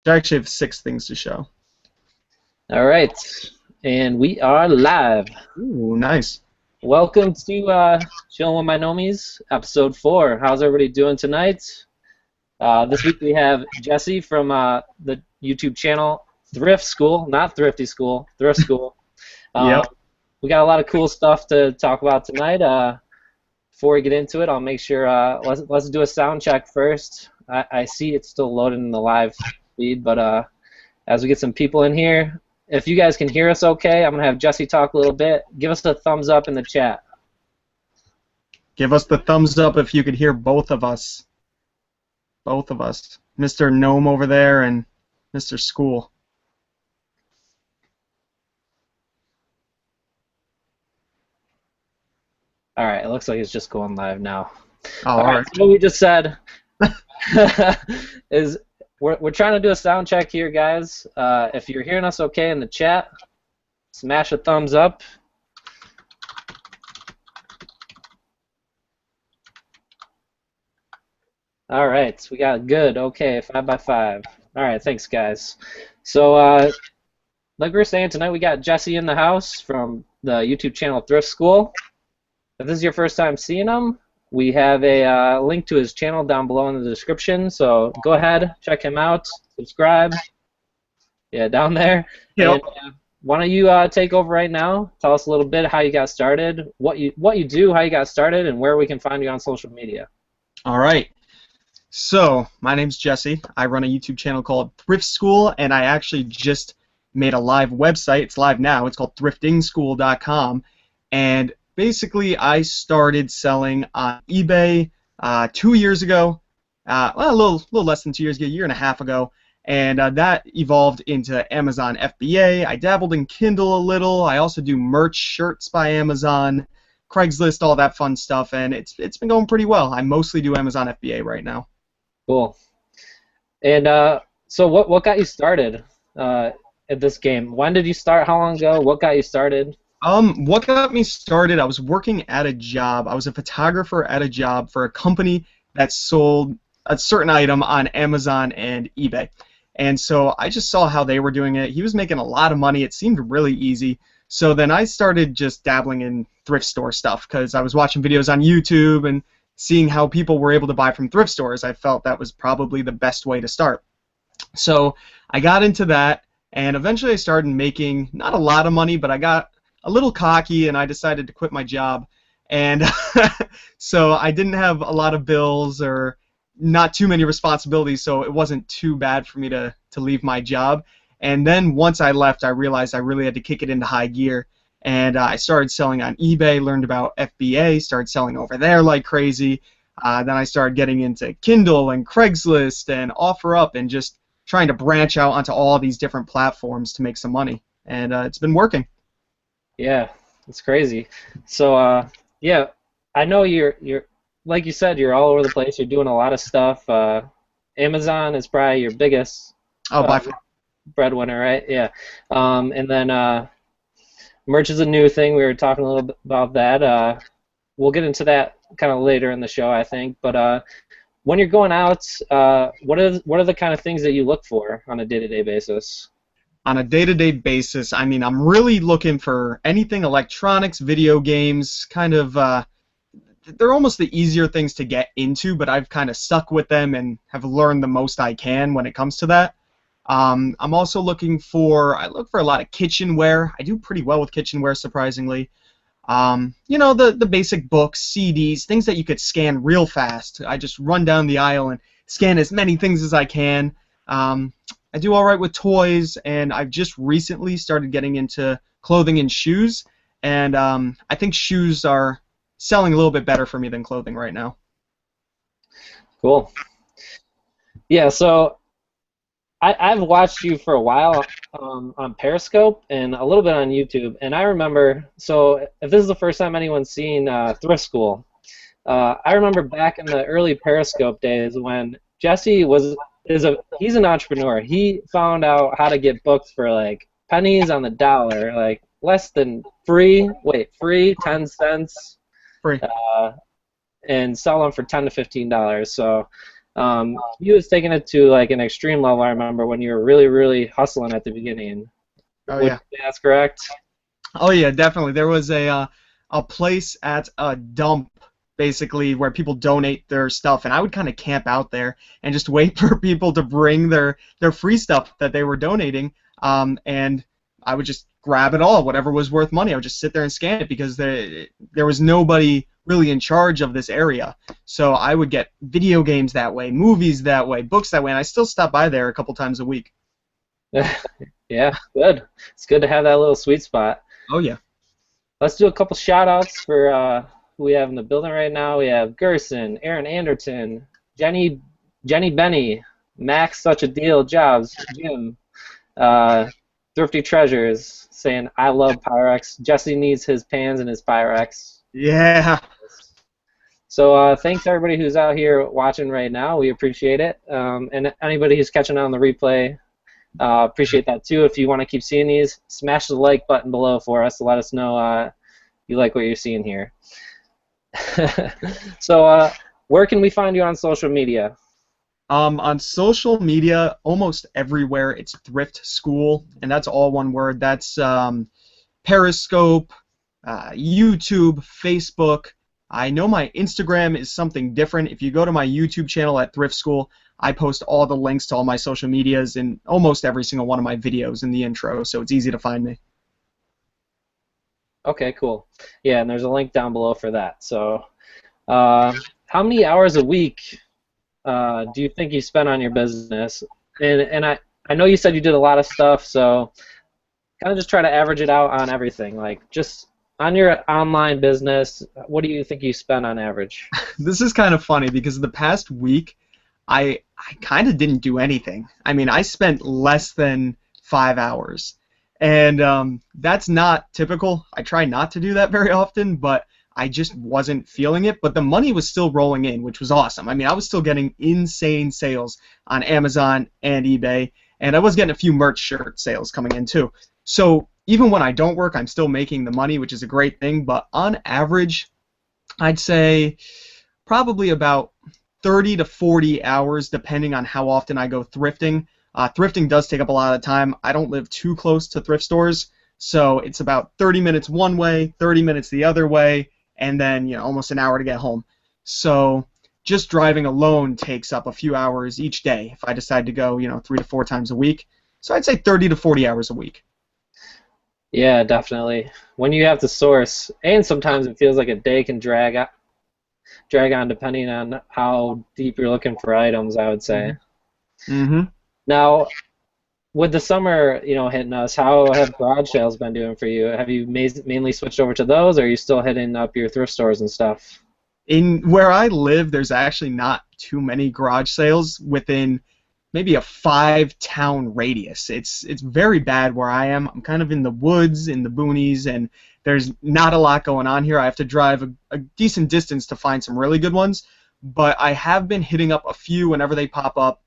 I actually have 6 things to show. All right, and we are live. Ooh, nice. Welcome to Chilling with My Nomies, episode 4. How's everybody doing tonight? This week we have Jesse from the YouTube channel Thrift School, not Thrifty School, Thrift School. Yep. We got a lot of cool stuff to talk about tonight. Before we get into it, I'll make sure let's do a sound check first. I see it's still loading in the live feed, but as we get some people in here. If you guys can hear us okay, I'm going to have Jesse talk a little bit. Give us a thumbs up in the chat. Give us the thumbs up if you could hear both of us. Both of us. Mr. Gnome over there and Mr. School. All right, it looks like it's just going live now. Oh, all right. So what we just said is we're trying to do a sound check here, guys. If you're hearing us okay in the chat, smash a thumbs up. All right, we got good. Okay, 5 by 5. All right, thanks, guys. So, like we were saying, tonight we got Jesse in the house from the YouTube channel Thrift School. If this is your first time seeing him, we have a link to his channel down below in the description, so go ahead, check him out, subscribe. Yeah, down there. Yep. And, why don't you take over right now? Tell us a little bit how you got started, what you do, how you got started, and where we can find you on social media. All right. So, my name's Jesse. I run a YouTube channel called Thrift School, and I actually just made a live website. It's live now. It's called thriftingschool.com, and basically, I started selling on eBay 2 years ago, well, a little less than 2 years ago, a year and a half ago, and that evolved into Amazon FBA. I dabbled in Kindle a little. I also do merch, shirts by Amazon, Craigslist, all that fun stuff, and it's been going pretty well. I mostly do Amazon FBA right now. Cool. And so what got you started at this game? When did you start? How long ago? What got you started? What got me started, I was working at a job. I was a photographer at a job for a company that sold a certain item on Amazon and eBay. And so I just saw how they were doing it. He was making a lot of money. It seemed really easy. So then I started just dabbling in thrift store stuff because I was watching videos on YouTube and seeing how people were able to buy from thrift stores. I felt that was probably the best way to start. So I got into that, and eventually I started making not a lot of money, but I got a little cocky, and I decided to quit my job. And so I didn't have a lot of bills or not too many responsibilities, so it wasn't too bad for me to leave my job. And then once I left, I realized I really had to kick it into high gear. And I started selling on eBay, learned about FBA, started selling over there like crazy. Then I started getting into Kindle and Craigslist and OfferUp and just trying to branch out onto all these different platforms to make some money. And it's been working. Yeah, it's crazy. So yeah, I know you're like you said, you're all over the place. You're doing a lot of stuff. Amazon is probably your biggest By far. breadwinner, right? Yeah. And then merch is a new thing. We were talking a little bit about that. We'll get into that kind of later in the show, I think. But when you're going out, what are the kind of things that you look for on a day-to-day basis? On a day-to-day basis, I mean, I'm really looking for anything electronics, video games, kind of, they're almost the easier things to get into, but I've kind of stuck with them and have learned the most I can when it comes to that. I'm also I look for a lot of kitchenware. I do pretty well with kitchenware, surprisingly. You know, the basic books, CDs, things that you could scan real fast. I just run down the aisle and scan as many things as I can. I do all right with toys, and I've just recently started getting into clothing and shoes, and I think shoes are selling a little bit better for me than clothing right now. Cool. Yeah, so I've watched you for a while on Periscope and a little bit on YouTube, and I remember, so if this is the first time anyone's seen Thrift School, I remember back in the early Periscope days when Jesse he's an entrepreneur. He found out how to get books for like pennies on the dollar, like less than free, 10 cents, Free. and sell them for $10 to $15. So He was taking it to like an extreme level. I remember when you were really, really hustling at the beginning. Oh Would yeah. you say that's correct? Oh yeah, definitely. There was a place at a dump basically where people donate their stuff, and I would kind of camp out there and just wait for people to bring their free stuff that they were donating, and I would just grab it all, whatever was worth money. I would just sit there and scan it because there was nobody really in charge of this area. So I would get video games that way, movies that way, books that way, and I still stop by there a couple times a week. Yeah, good. It's good to have that little sweet spot. Oh yeah. Let's do a couple shout outs for who we have in the building right now. We have Gerson, Aaron Anderton, Jenny Benny, Max Such a Deal, Jobs, Jim, Thrifty Treasures saying I love Pyrex. Jesse needs his pans and his Pyrex. Yeah. So thanks everybody who's out here watching right now. We appreciate it. And anybody who's catching on the replay, appreciate that too. If you want to keep seeing these, smash the like button below for us to let us know you like what you're seeing here. So where can we find you on social media? On social media, almost everywhere, it's Thrift School, and that's all one word. That's Periscope, YouTube, Facebook. I know my Instagram is something different. If you go to my YouTube channel at Thrift School, I post all the links to all my social medias in almost every single one of my videos in the intro, so it's easy to find me. Okay, cool. Yeah, and there's a link down below for that. So how many hours a week do you think you spend on your business? And I know you said you did a lot of stuff, so kind of just try to average it out on everything. Like just on your online business, what do you think you spend on average? This is kind of funny because the past week, I kind of didn't do anything. I mean, I spent less than 5 hours. And that's not typical. I try not to do that very often, but I just wasn't feeling it. But the money was still rolling in, which was awesome. I mean, I was still getting insane sales on Amazon and eBay, and I was getting a few merch shirt sales coming in too. So even when I don't work, I'm still making the money, which is a great thing. But on average, I'd say probably about 30 to 40 hours, depending on how often I go thrifting. Thrifting does take up a lot of time. I don't live too close to thrift stores, so it's about 30 minutes one way, 30 minutes the other way, and then almost an hour to get home. So just driving alone takes up a few hours each day if I decide to go 3 to 4 times a week. So I'd say 30 to 40 hours a week. Yeah, definitely. When you have to source, and sometimes it feels like a day can drag on depending on how deep you're looking for items, I would say. Mm-hmm. Now, with the summer, hitting us, how have garage sales been doing for you? Have you mainly switched over to those, or are you still hitting up your thrift stores and stuff? In where I live, there's actually not too many garage sales within maybe a 5-town radius. It's very bad where I am. I'm kind of in the woods, in the boonies, and there's not a lot going on here. I have to drive a decent distance to find some really good ones, but I have been hitting up a few whenever they pop up.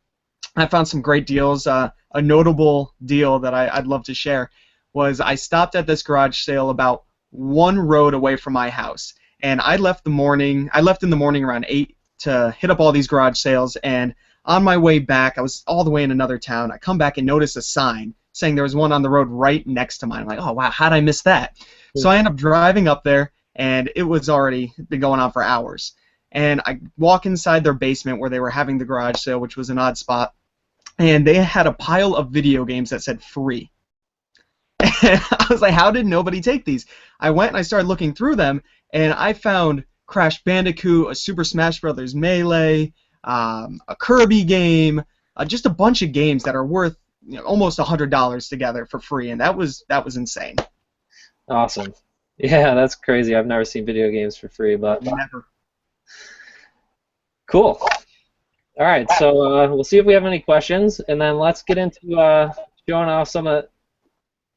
I found some great deals. A notable deal that I'd love to share was I stopped at this garage sale about one road away from my house, and I left in the morning around 8 to hit up all these garage sales, and on my way back, I was all the way in another town. I come back and notice a sign saying there was one on the road right next to mine. I'm like, oh wow, how'd I miss that? So I end up driving up there, and it was already been going on for hours. And I walk inside their basement where they were having the garage sale, which was an odd spot, and they had a pile of video games that said free. And I was like, how did nobody take these? I went and I started looking through them, and I found Crash Bandicoot, a Super Smash Bros. Melee, a Kirby game, just a bunch of games that are worth almost $100 together for free, and that was insane. Awesome. Yeah, that's crazy. I've never seen video games for free, but Never. Cool. All right, so we'll see if we have any questions, and then let's get into showing off some of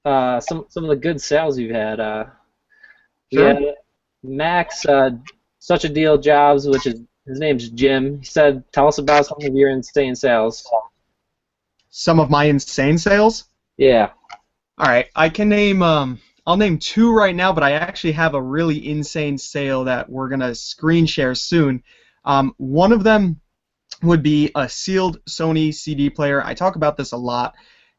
the good sales you've had. Sure. We had Max, Such a Deal Jobs, which is his name's Jim. He said, "Tell us about some of your insane sales." Some of my insane sales? Yeah. All right, I can name. I'll name 2 right now, but I actually have a really insane sale that we're gonna screen share soon. One of them would be a sealed Sony CD player. I talk about this a lot,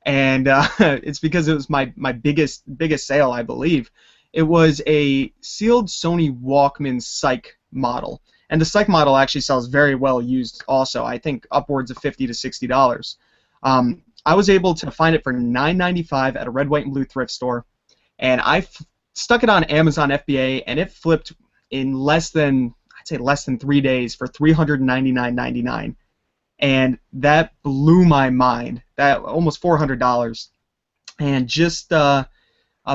and it's because it was my biggest sale, I believe. It was a sealed Sony Walkman Psych model, and the Psych model actually sells very well used. Also, I think upwards of $50 to $60. I was able to find it for $9.95 at a red, white, and blue thrift store, and I stuck it on Amazon FBA, and it flipped in I'd say less than 3 days for $399.99. And that blew my mind. That almost $400. And just a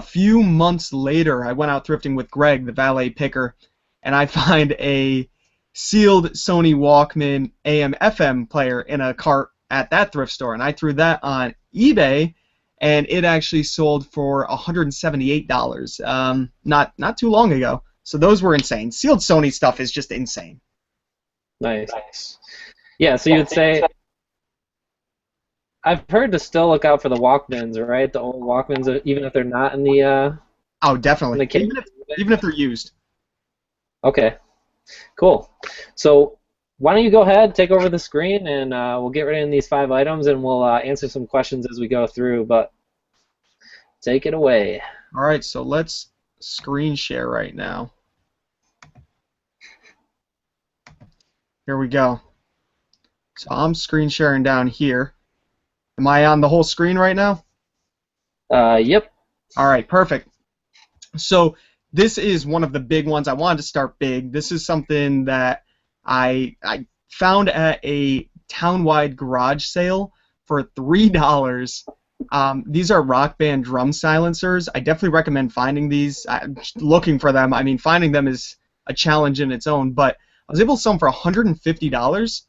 few months later, I went out thrifting with Greg, the valet picker, and I find a sealed Sony Walkman AM/FM player in a cart at that thrift store, and I threw that on eBay, and it actually sold for $178. Not too long ago. So those were insane. Sealed Sony stuff is just insane. Nice. Yeah, so you would say, I've heard to still look out for the Walkmans, right? The old Walkmans, even if they're not in the Oh, definitely. in the Even if they're used. Okay, cool. So why don't you go ahead, take over the screen, and we'll get right in these 5 items, and we'll answer some questions as we go through. But take it away. All right, so let's screen share right now. Here we go. So I'm screen sharing down here. Am I on the whole screen right now? Yep. All right, perfect. So this is one of the big ones. I wanted to start big. This is something that I found at a town-wide garage sale for $3. These are Rock Band drum silencers. I definitely recommend finding these. I'm looking for them. I mean, finding them is a challenge in its own, but I was able to sell them for $150.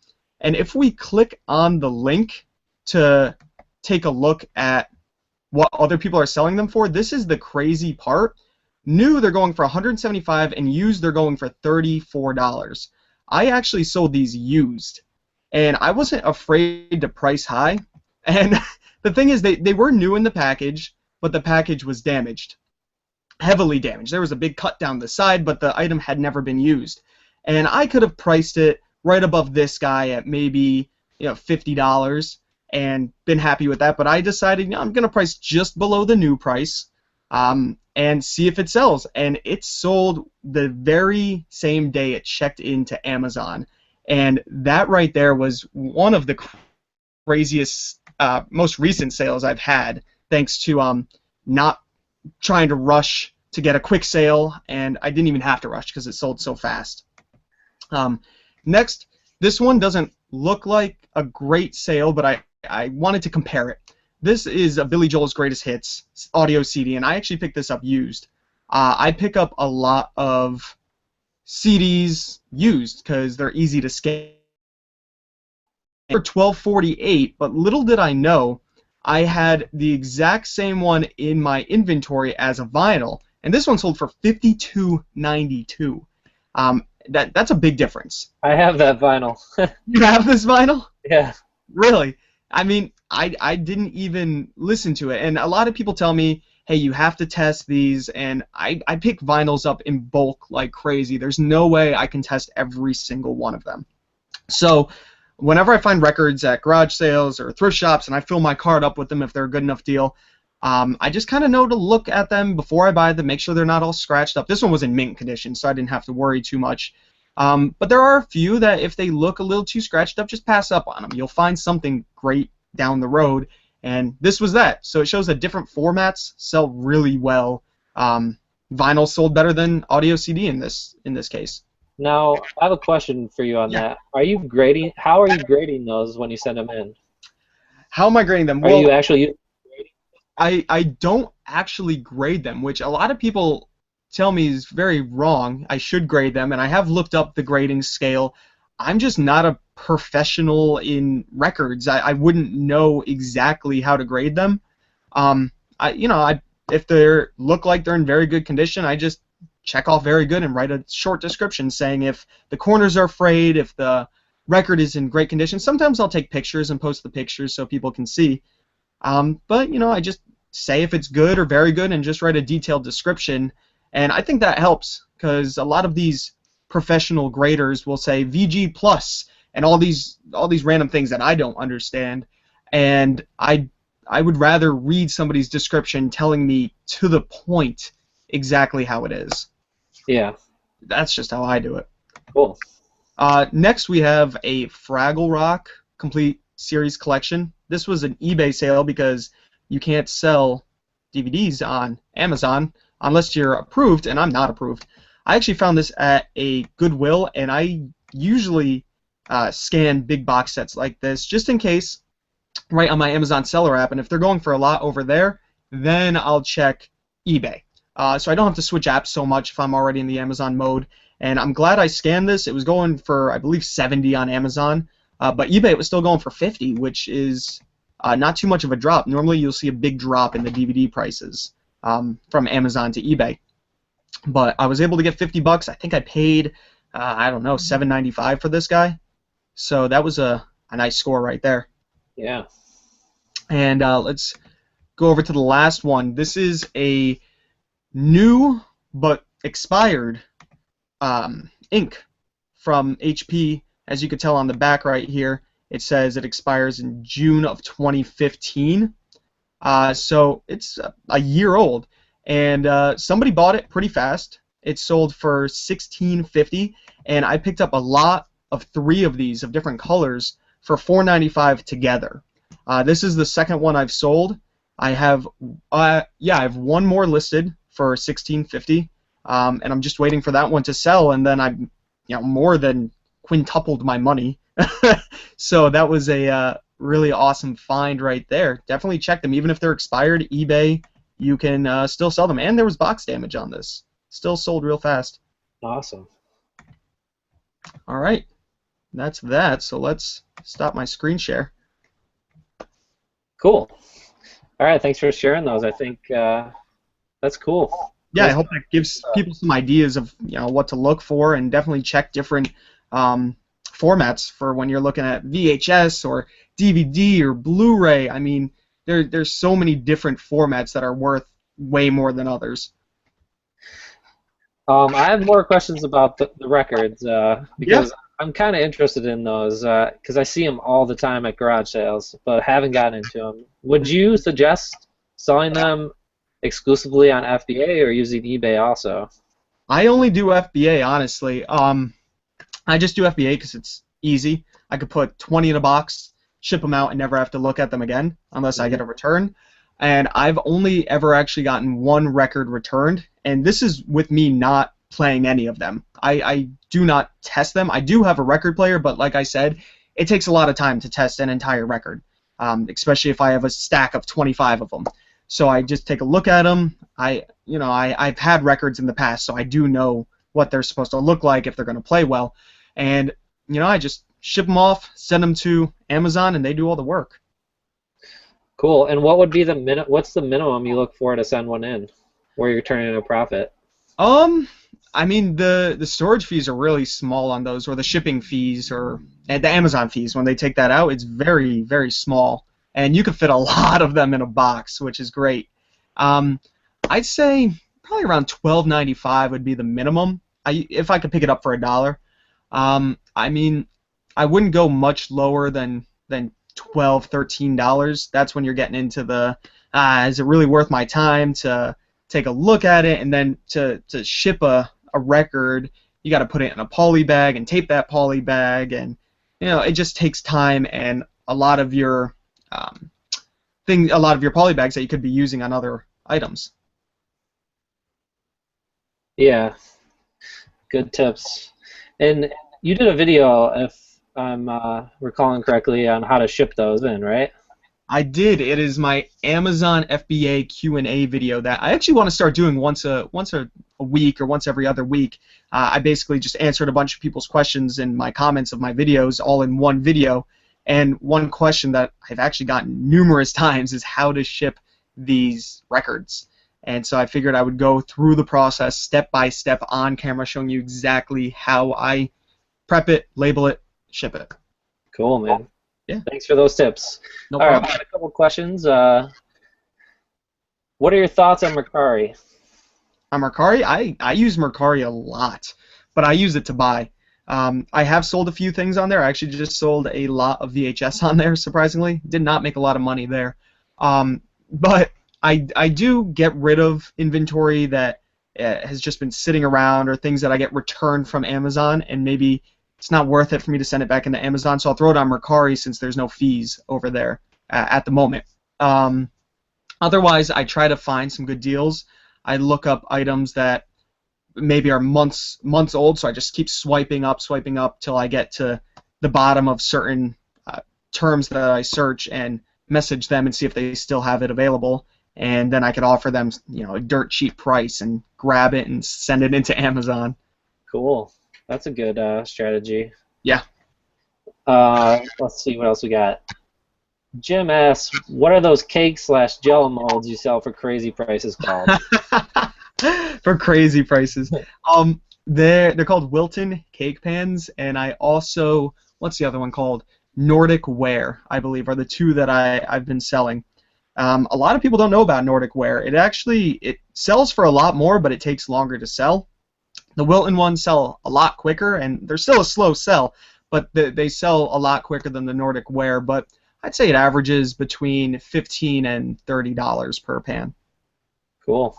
And if we click on the link to take a look at what other people are selling them for, this is the crazy part. New, they're going for $175, and used, they're going for $34. I actually sold these used, and I wasn't afraid to price high. And the thing is, they were new in the package, but the package was damaged, heavily damaged. There was a big cut down the side, but the item had never been used. And I could have priced it right above this guy at maybe $50 and been happy with that. But I decided I'm going to price just below the new price and see if it sells. And it sold the very same day it checked into Amazon. And that right there was one of the craziest, most recent sales I've had, thanks to not trying to rush to get a quick sale, and I didn't even have to rush because it sold so fast. Next, this one doesn't look like a great sale, but I wanted to compare it. This is a Billy Joel's Greatest Hits audio CD, and I actually picked this up used. I pick up a lot of CDs used because they're easy to scan. For $12.48, but little did I know, I had the exact same one in my inventory as a vinyl, and this one sold for $52.92. That's a big difference. I have that vinyl. You have this vinyl? Yeah. Really? I mean, I didn't even listen to it, and a lot of people tell me, hey, you have to test these, and I pick vinyls up in bulk like crazy. There's no way I can test every single one of them. So whenever I find records at garage sales or thrift shops, and I fill my cart up with them if they're a good enough deal, I just kind of know to look at them before I buy them, make sure they're not all scratched up. This one was in mint condition, so I didn't have to worry too much. But there are a few that if they look a little too scratched up, just pass up on them. You'll find something great down the road, and this was that. So it shows that different formats sell really well. Vinyl sold better than audio CD in this case. Now, I have a question for you on that. How are you grading those when you send them in? How am I grading them? Are you actually I don't actually grade them, which a lot of people tell me is very wrong. I should grade them, and I have looked up the grading scale. I'm just not a professional in records. I wouldn't know exactly how to grade them. If they look like they're in very good condition, I just check off very good and write a short description saying if the corners are frayed, if the record is in great condition. Sometimes I'll take pictures and post the pictures so people can see. But I just say if it's good or very good and just write a detailed description. And I think that helps because a lot of these professional graders will say VG plus and all these random things that I don't understand, and I would rather read somebody's description telling me to the point exactly how it is. Yeah. That's just how I do it. Cool. Next, we have a Fraggle Rock complete series collection. This was an eBay sale because you can't sell DVDs on Amazon unless you're approved, and I'm not approved. I actually found this at a Goodwill, and I usually scan big box sets like this just in case, right on my Amazon seller app, and if they're going for a lot over there, then I'll check eBay. So I don't have to switch apps so much if I'm already in the Amazon mode. And I'm glad I scanned this. It was going for, I believe, 70 on Amazon, but eBay it was still going for 50, which is not too much of a drop. Normally you'll see a big drop in the DVD prices from Amazon to eBay. But I was able to get 50 bucks. I think I paid, I don't know, $7.95 for this guy. So that was a nice score right there. Yeah. And let's go over to the last one. This is a new but expired ink from HP. As you can tell on the back right here, it says it expires in June of 2015. So it's a year old, and somebody bought it pretty fast. It sold for $16.50, and I picked up a lot of 3 of these of different colors for $4.95 together. This is the second one I've sold. I have one more listed for $16.50, and I'm just waiting for that one to sell, and then I've more than quintupled my money. So that was a really awesome find right there. Definitely check them, even if they're expired. eBay, you can still sell them, and there was box damage on this. Still sold real fast. Awesome. All right, that's that. So let's stop my screen share. Cool. All right, thanks for sharing those. I think that's cool. Yeah, I hope that gives people some ideas of what to look for, and definitely check different formats for when you're looking at VHS or DVD or Blu-ray. I mean, there's so many different formats that are worth way more than others. I have more questions about the records because I'm kind of interested in those because I see them all the time at garage sales, but haven't gotten into them. Would you suggest selling them exclusively on FBA or using eBay also? I only do FBA, honestly. I just do FBA because it's easy. I could put 20 in a box, ship them out, and never have to look at them again unless I get a return. And I've only ever actually gotten 1 record returned, and this is with me not playing any of them. I do not test them. I do have a record player, but like I said, it takes a lot of time to test an entire record, especially if I have a stack of 25 of them. So I just take a look at them. I've had records in the past, so I do know what they're supposed to look like if they're going to play well. And I just ship them off, send them to Amazon, and they do all the work. Cool. And what would be what's the minimum you look for to send one in, where you're turning in a profit? I mean, the storage fees are really small on those, or the shipping fees, or the Amazon fees. When they take that out, it's very, very small, and you can fit a lot of them in a box, which is great. I'd say probably around $12.95 would be the minimum. If I could pick it up for $1. I mean, I wouldn't go much lower than $12, $13. That's when you're getting into the is it really worth my time to take a look at it, and then to ship a record, you got to put it in a poly bag and tape that poly bag, and it just takes time and a lot of your poly bags that you could be using on other items. Yeah, good tips. And you did a video, if I'm recalling correctly, on how to ship those in, right? I did. It is my Amazon FBA Q&A video that I actually want to start doing once a week or once every other week. I basically just answered a bunch of people's questions in my comments of my videos all in one video. And one question that I've actually gotten numerous times is how to ship these records. And so I figured I would go through the process step by step on camera, showing you exactly how I prep it, label it, ship it. Cool, man. Yeah. Thanks for those tips. No All problem. right, I got a couple questions. What are your thoughts on Mercari? On Mercari, I use Mercari a lot, but I use it to buy. I have sold a few things on there. I actually just sold a lot of VHS on there, surprisingly. Did not make a lot of money there. But I do get rid of inventory that has just been sitting around, or things that I get returned from Amazon, and maybe it's not worth it for me to send it back into Amazon, so I'll throw it on Mercari since there's no fees over there at the moment. Otherwise, I try to find some good deals. I look up items that maybe are months old, so I just keep swiping up till I get to the bottom of certain terms that I search and message them and see if they still have it available, and then I could offer them, a dirt cheap price and grab it and send it into Amazon. Cool. That's a good strategy. Yeah. Let's see what else we got. Jim asks, what are those cake/jello molds you sell for crazy prices called? For crazy prices. They're called Wilton cake pans, and I also, what's the other one called? Nordic Ware, I believe, are the two that I've been selling. A lot of people don't know about Nordic Ware. It sells for a lot more, but it takes longer to sell. The Wilton ones sell a lot quicker, and they're still a slow sell, but they sell a lot quicker than the Nordic Ware. But I'd say it averages between $15 and $30 per pan. Cool.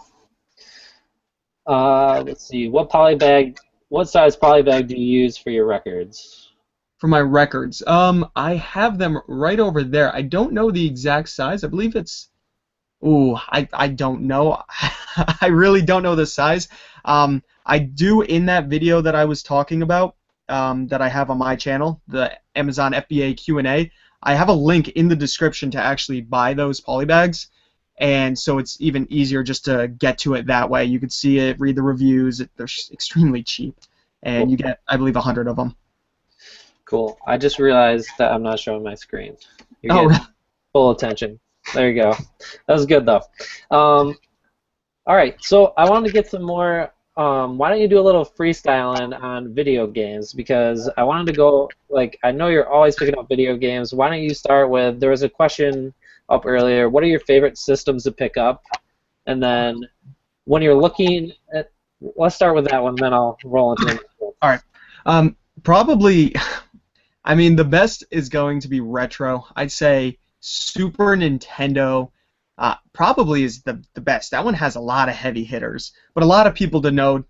Let's see. What size poly bag do you use for your records? For my records, I have them right over there. I don't know the exact size. I believe it's. Ooh, I don't know. I really don't know the size. I do, in that video that I was talking about, that I have on my channel, the Amazon FBA Q&A. I have a link in the description to actually buy those poly bags, and so it's even easier just to get to it that way. You can see it, read the reviews. They're extremely cheap, and you get, I believe, 100 of them. Cool. I just realized that I'm not showing my screen. You're getting full attention. There you go. That was good, though. All right, so I wanted to get some more. Why don't you do a little freestyling on video games? Because I wanted to go, I know you're always picking up video games. Why don't you start with, there was a question up earlier, what are your favorite systems to pick up? And then when you're looking at, let's start with that one, then I'll roll into the next one. All right. Probably, I mean, the best is going to be retro. I'd say Super Nintendo probably is the best. That one has a lot of heavy hitters, but a lot of people know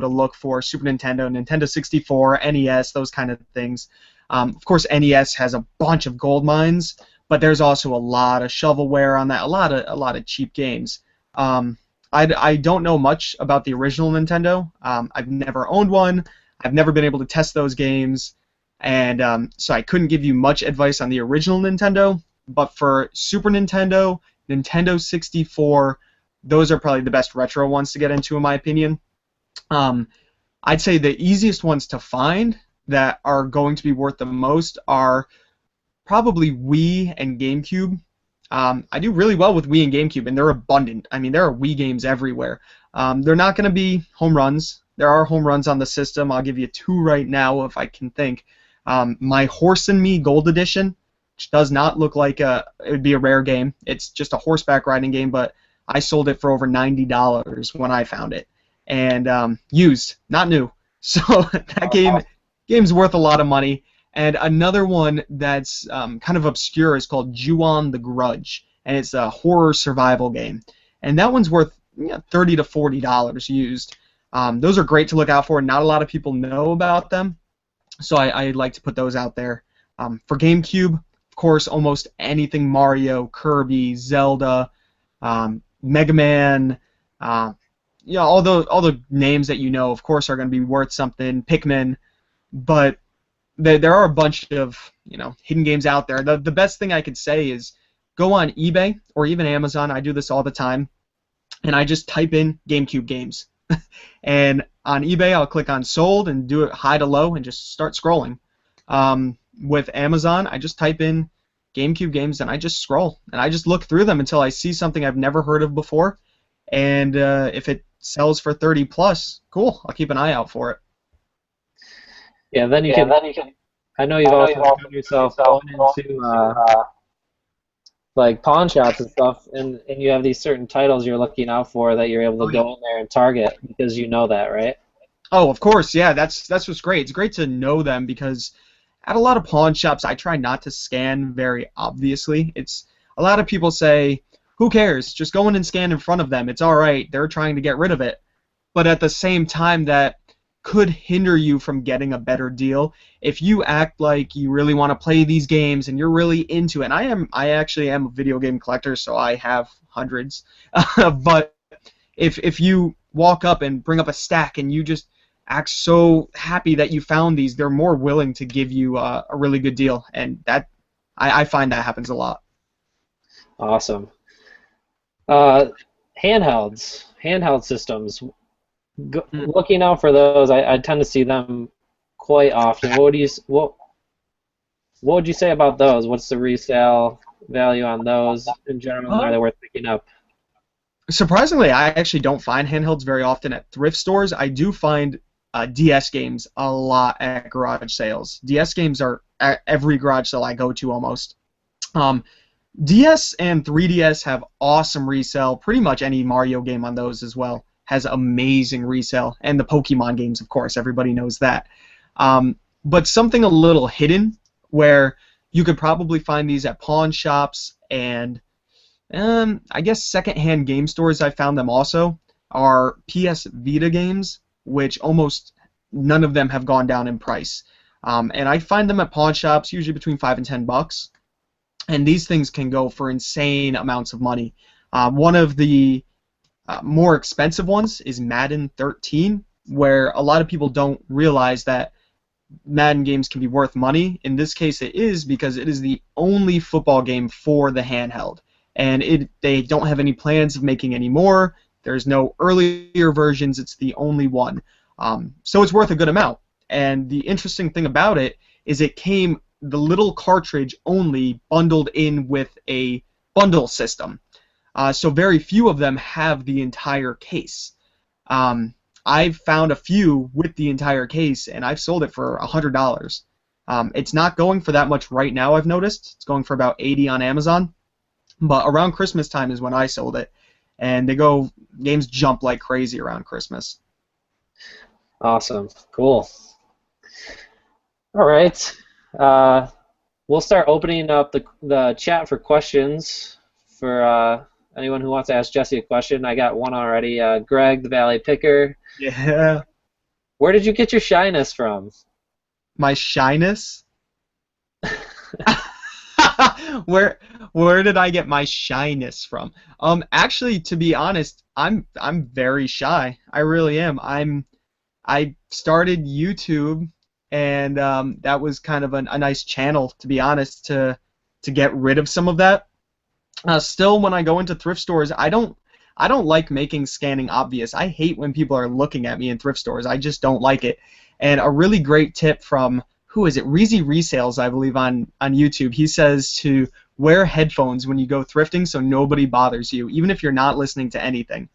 to look for Super Nintendo, Nintendo 64, NES, those kind of things. Of course, NES has a bunch of gold mines, but there's also a lot of shovelware on that, a lot of cheap games. I don't know much about the original Nintendo. I've never owned one. I've never been able to test those games, and so I couldn't give you much advice on the original Nintendo. But for Super Nintendo, Nintendo 64, those are probably the best retro ones to get into, in my opinion. I'd say the easiest ones to find that are going to be worth the most are probably Wii and GameCube. I do really well with Wii and GameCube, and they're abundant. I mean, there are Wii games everywhere. They're not going to be home runs. There are home runs on the system. I'll give you two right now if I can think. My Horse and Me Gold Edition, which does not look like it would be a rare game. It's just a horseback riding game, but I sold it for over $90 when I found it, and used, not new. So that game's worth a lot of money. And another one that's kind of obscure is called Ju-On the Grudge, and it's a horror survival game. And that one's worth $30 to $40 used. Those are great to look out for. Not a lot of people know about them, so I like to put those out there. For GameCube, of course, almost anything Mario, Kirby, Zelda, Mega Man, all the names that you know, of course, are going to be worth something. Pikmin, but there are a bunch of hidden games out there. The best thing I could say is go on eBay or even Amazon. I do this all the time, and I just type in GameCube games, and on eBay I'll click on sold and do it high to low and just start scrolling. With Amazon, I just type in GameCube games and I just scroll and I just look through them until I see something I've never heard of before, and if it sells for 30 plus, cool, I'll keep an eye out for it. Yeah, then you can. I know you've also found yourself going into like pawn shops and stuff, and you have these certain titles you're looking out for that you're able to go in there and target because you know that, right? Oh, of course, yeah. That's what's great. It's great to know them because at a lot of pawn shops, I try not to scan very obviously. It's a lot of people say, "Who cares? Just go in and scan in front of them. It's all right. They're trying to get rid of it." But at the same time, that could hinder you from getting a better deal if you act like you really want to play these games and you're really into it. And I actually am a video game collector, so I have hundreds. But if you walk up and bring up a stack and you just act so happy that you found these, they're more willing to give you a really good deal, and that I find that happens a lot. Awesome. Handheld systems. Looking out for those, I tend to see them quite often. What would you say about those? What's the resale value on those in general? And are they worth picking up? Surprisingly, I actually don't find handhelds very often at thrift stores. I do find DS games a lot at garage sales. DS games are at every garage sale I go to almost. Um, DS and 3DS have awesome resale. Pretty much any Mario game on those as well has amazing resale. And the Pokemon games, of course, everybody knows that. But something a little hidden where you could probably find these at pawn shops and I guess secondhand game stores. I found them also are PS Vita games, which almost none of them have gone down in price. And I find them at pawn shops usually between $5 and $10. And these things can go for insane amounts of money. One of the more expensive ones is Madden 13, where a lot of people don't realize that Madden games can be worth money. In this case, it is because it is the only football game for the handheld. And they don't have any plans of making any more. There's no earlier versions. It's the only one. So it's worth a good amount. And the interesting thing about it is it came the little cartridge only bundled in with a bundle system. So very few of them have the entire case. I've found a few with the entire case, and I've sold it for $100. It's not going for that much right now, I've noticed. It's going for about $80 on Amazon. But around Christmas time is when I sold it, and games jump like crazy around Christmas. Awesome. Cool. All right. We'll start opening up the chat for questions for anyone who wants to ask Jesse a question. I got one already. Greg, the Valley Picker. Yeah. Where did you get your shyness from? My shyness? Where did I get my shyness from? Actually, to be honest, I'm very shy. I really am. I started YouTube, and that was kind of a nice channel, to be honest, to get rid of some of that. Still, when I go into thrift stores, I don't like making scanning obvious. I hate when people are looking at me in thrift stores. I just don't like it. And a really great tip from who is it? Reezy Resales, I believe, on YouTube. He says to wear headphones when you go thrifting so nobody bothers you, even if you're not listening to anything.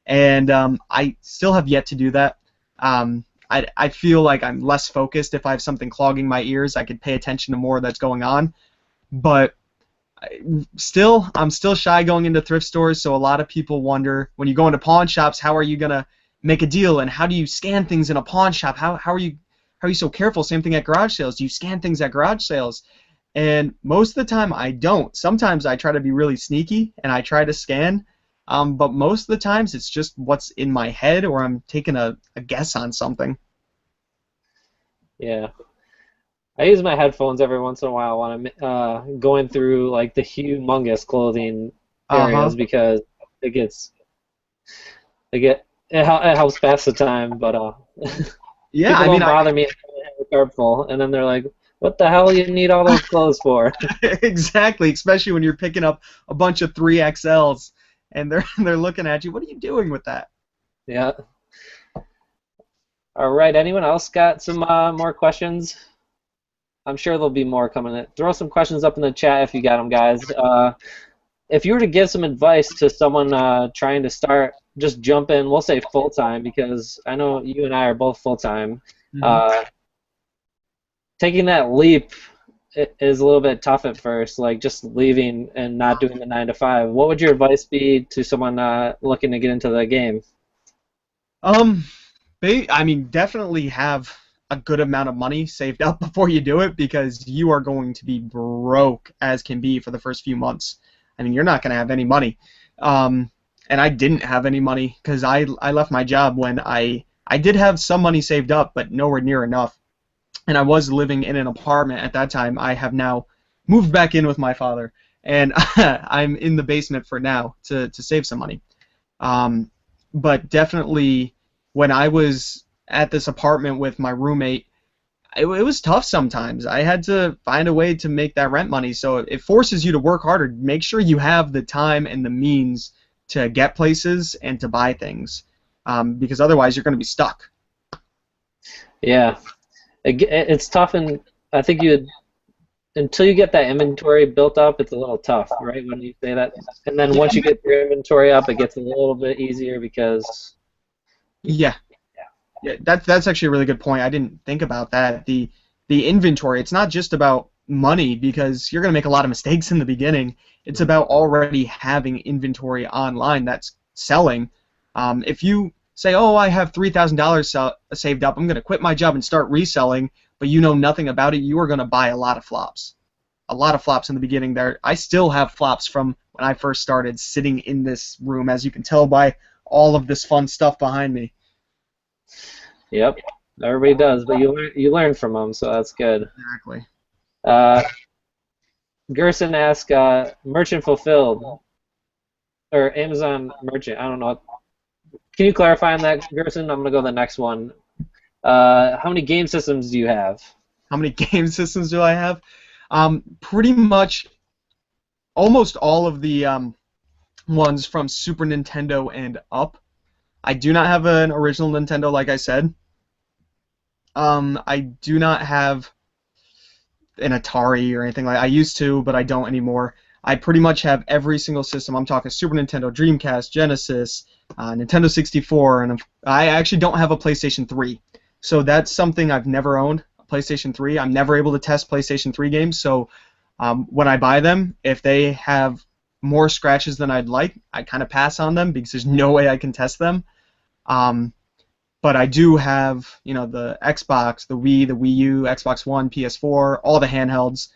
And I still have yet to do that. I feel like I'm less focused if I have something clogging my ears. I could pay attention to more that's going on. But I'm still shy going into thrift stores, so a lot of people wonder, when you go into pawn shops, how are you going to make a deal, and how do you scan things in a pawn shop? How are you so careful? Same thing at garage sales. Do you scan things at garage sales? And most of the time I don't. Sometimes I try to be really sneaky and I try to scan, but most of the times it's just what's in my head, or I'm taking a guess on something. Yeah. I use my headphones every once in a while when I'm going through like the humongous clothing areas because it helps pass the time, but yeah, people don't bother me if I have a cart full, and then they're like, "What the hell do you need all those clothes for?" Exactly, especially when you're picking up a bunch of 3XLs and they're looking at you. What are you doing with that? Yeah. All right. Anyone else got some more questions? I'm sure there'll be more coming in. Throw some questions up in the chat if you got them, guys. If you were to give some advice to someone trying to start, just jump in. We'll say full-time, because I know you and I are both full-time. Mm-hmm. Taking that leap is a little bit tough at first, like just leaving and not doing the 9 to 5. What would your advice be to someone looking to get into the game? I mean, definitely have a good amount of money saved up before you do it because you are going to be broke as can be for the first few months. I mean, you're not going to have any money. Um, and I didn't have any money because I left my job when I did have some money saved up, but nowhere near enough. And I was living in an apartment at that time. I have now moved back in with my father, and I'm in the basement for now to save some money. Um, but definitely, when I was at this apartment with my roommate, it was tough sometimes. I had to find a way to make that rent money, so it forces you to work harder. Make sure you have the time and the means to get places and to buy things, because otherwise you're going to be stuck. Yeah, it's tough, and I think you until you get that inventory built up, it's a little tough, right? When you say that, and then once you get your inventory up, it gets a little bit easier because Yeah. Yeah, that's actually a really good point. I didn't think about that. The inventory, it's not just about money because you're going to make a lot of mistakes in the beginning. It's about already having inventory online that's selling. If you say, "Oh, I have $3,000 saved up. I'm going to quit my job and start reselling," but you know nothing about it, you are going to buy a lot of flops. A lot of flops in the beginning there. I still have flops from when I first started sitting in this room, as you can tell by all of this fun stuff behind me. yep, everybody does, but you learn from them, so that's good. Exactly. Uh, Gerson asked, merchant fulfilled or Amazon merchant. I don't know. Can you clarify on that, Gerson? I'm gonna go to the next one. How many game systems do you have? How many game systems do I have? Pretty much almost all of the ones from Super Nintendo and up. I do not have an original Nintendo, like I said. I do not have an Atari or anything like that. I used to, but I don't anymore. I pretty much have every single system. I'm talking Super Nintendo, Dreamcast, Genesis, Nintendo 64, and I actually don't have a PlayStation 3. So that's something I've never owned, a PlayStation 3. I'm never able to test PlayStation 3 games, so when I buy them, if they have more scratches than I'd like, I kind of pass on them because there's no way I can test them. Um, but I do have, the Xbox, the Wii, the Wii U, Xbox One, PS4, all the handhelds.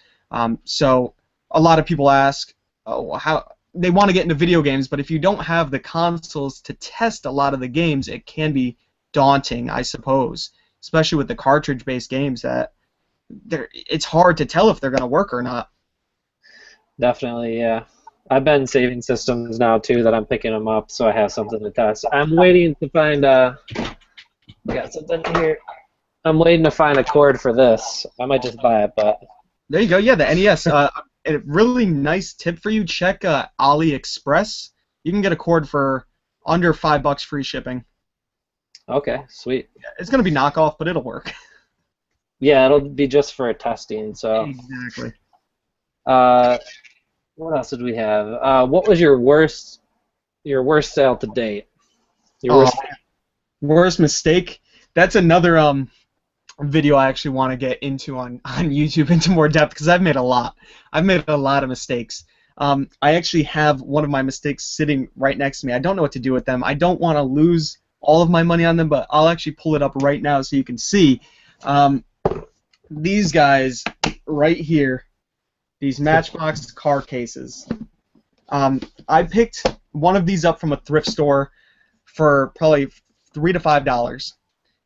So a lot of people ask, oh, how they want to get into video games, but if you don't have the consoles to test a lot of the games, it can be daunting, I suppose, especially with the cartridge-based games that it's hard to tell if they're going to work or not. Definitely, yeah. I've been saving systems now too that I'm picking them up, so I have something to test. I'm waiting to find. I got something here. I'm waiting to find a cord for this. I might just buy it, but There you go. Yeah, the NES. A really nice tip for you: check AliExpress. You can get a cord for under $5 free shipping. okay, sweet. It's gonna be knockoff, but it'll work. Yeah, it'll be just for testing. So, Exactly. what else did we have? What was your worst sale to date? Your Oh, worst. worst mistake. That's another video I actually want to get into on YouTube into more depth because I've made a lot. I've made a lot of mistakes. I actually have one of my mistakes sitting right next to me. I don't know what to do with them. I don't want to lose all of my money on them, but I'll actually pull it up right now so you can see. These guys right here, these Matchbox car cases. I picked one of these up from a thrift store for probably $3 to $5,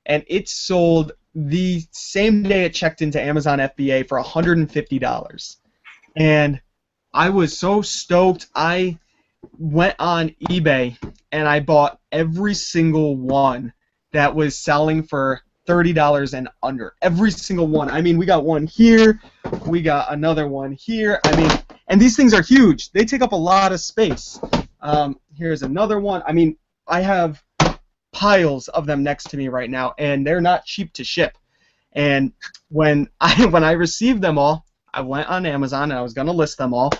and it sold the same day it checked into Amazon FBA for $150. And I was so stoked. I went on eBay and I bought every single one that was selling for $30 and under. Every single one. I mean, we got one here, we got another one here. I mean, and these things are huge. They take up a lot of space. Here's another one. I mean, I have piles of them next to me right now, and they're not cheap to ship. And when I received them all, I went on Amazon and I was gonna list them all,